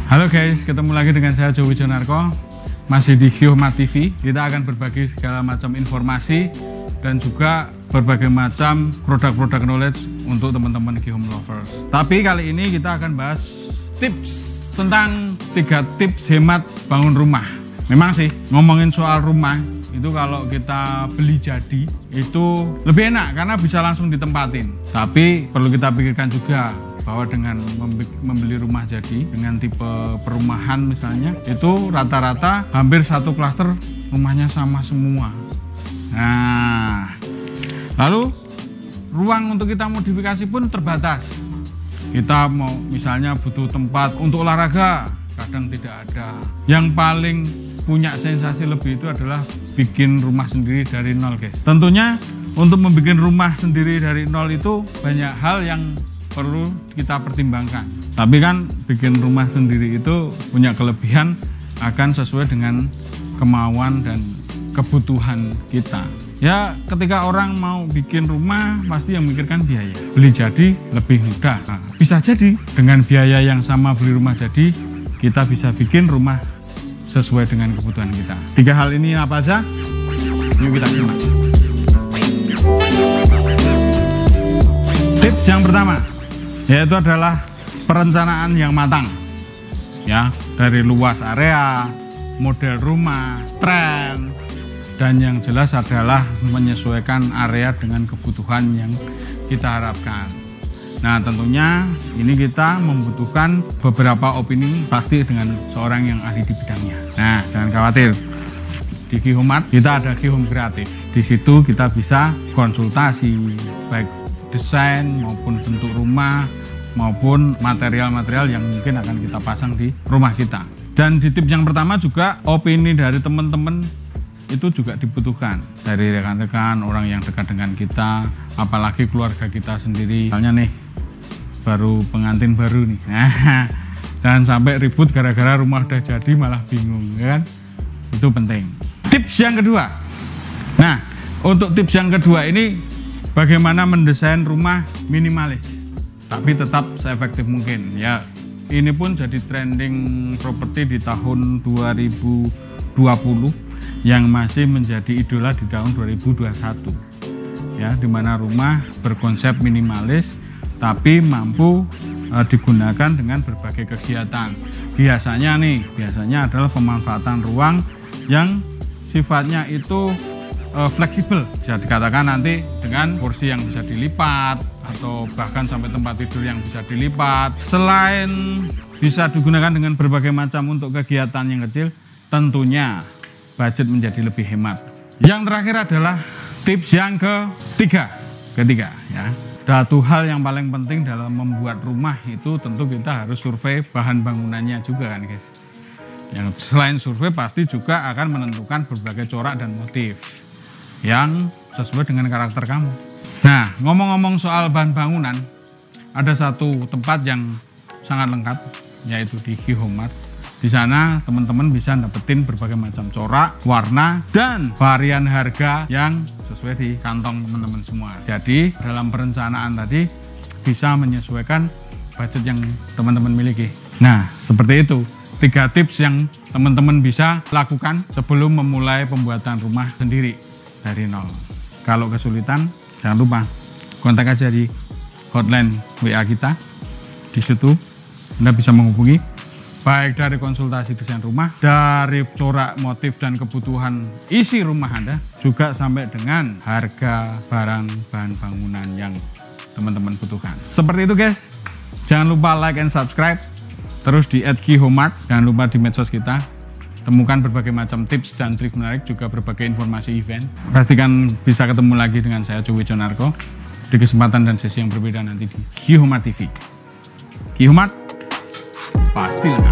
Halo guys, ketemu lagi dengan saya Joe Wijonarko. Masih di Geomat TV. Kita akan berbagi segala macam informasi dan juga berbagai macam produk-produk knowledge untuk teman-teman Geohome lovers. Tapi kali ini kita akan bahas tips tentang 3 tips hemat bangun rumah. Memang sih ngomongin soal rumah itu kalau kita beli jadi itu lebih enak karena bisa langsung ditempatin. Tapi perlu kita pikirkan juga bahwa dengan membeli rumah jadi dengan tipe perumahan misalnya itu rata-rata hampir satu klaster rumahnya sama semua. Nah, lalu ruang untuk kita modifikasi pun terbatas. Kita mau misalnya butuh tempat untuk olahraga, kadang tidak ada. Yang paling punya sensasi lebih itu adalah bikin rumah sendiri dari nol, guys. Tentunya untuk membuat rumah sendiri dari nol itu banyak hal yang perlu kita pertimbangkan. Tapi kan bikin rumah sendiri itu punya kelebihan akan sesuai dengan kemauan dan kebutuhan kita. Ya, ketika orang mau bikin rumah pasti yang memikirkan biaya. Beli jadi lebih mudah. Nah, bisa jadi dengan biaya yang sama beli rumah jadi kita bisa bikin rumah sesuai dengan kebutuhan kita. 3 hal ini apa aja? Yuk kita simak. Tips yang pertama yaitu adalah perencanaan yang matang, ya, dari luas area, model rumah, tren, dan yang jelas adalah menyesuaikan area dengan kebutuhan yang kita harapkan. Nah, tentunya ini kita membutuhkan beberapa opini pasti dengan seorang yang ahli di bidangnya. Nah, jangan khawatir. Di Geomat kita ada Geohome Kreatif. Di situ kita bisa konsultasi baik desain maupun bentuk rumah maupun material-material yang mungkin akan kita pasang di rumah kita. Dan di tips yang pertama juga opini dari teman-teman itu juga dibutuhkan dari rekan-rekan, orang yang dekat dengan kita, apalagi keluarga kita sendiri. Misalnya nih baru pengantin baru nih, nah, jangan sampai ribut gara-gara rumah udah jadi malah bingung, ya kan? Itu penting. Tips yang kedua, nah untuk tips yang kedua ini bagaimana mendesain rumah minimalis tapi tetap seefektif mungkin. Ya, ini pun jadi trending properti di tahun 2020 yang masih menjadi idola di tahun 2021. Ya, dimana rumah berkonsep minimalis tapi mampu digunakan dengan berbagai kegiatan. Biasanya adalah pemanfaatan ruang yang sifatnya itu fleksibel, bisa dikatakan nanti dengan kursi yang bisa dilipat atau bahkan sampai tempat tidur yang bisa dilipat. Selain bisa digunakan dengan berbagai macam untuk kegiatan yang kecil, tentunya budget menjadi lebih hemat. Yang terakhir adalah tips yang ketiga ya. Satu hal yang paling penting dalam membuat rumah itu tentu kita harus survei bahan bangunannya juga kan, guys. Yang selain survei pasti juga akan menentukan berbagai corak dan motif yang sesuai dengan karakter kamu. Nah, ngomong-ngomong soal bahan bangunan, ada satu tempat yang sangat lengkap, yaitu di Geomat. Di sana teman-teman bisa dapetin berbagai macam corak, warna, dan varian harga yang sesuai di kantong teman-teman semua. Jadi dalam perencanaan tadi bisa menyesuaikan budget yang teman-teman miliki. Nah, seperti itu 3 tips yang teman-teman bisa lakukan sebelum memulai pembuatan rumah sendiri dari nol. Kalau kesulitan, jangan lupa kontak aja di hotline WA kita. Di situ Anda bisa menghubungi baik dari konsultasi desain rumah, dari corak, motif, dan kebutuhan isi rumah Anda, juga sampai dengan harga barang bahan bangunan yang teman-teman butuhkan. Seperti itu, guys. Jangan lupa like and subscribe. Terus di @geomat, jangan lupa di medsos kita. Temukan berbagai macam tips dan trik menarik, juga berbagai informasi event. Pastikan bisa ketemu lagi dengan saya Joe Wijonarko di kesempatan dan sesi yang berbeda nanti di Geomat TV. Geomat pasti lengkap.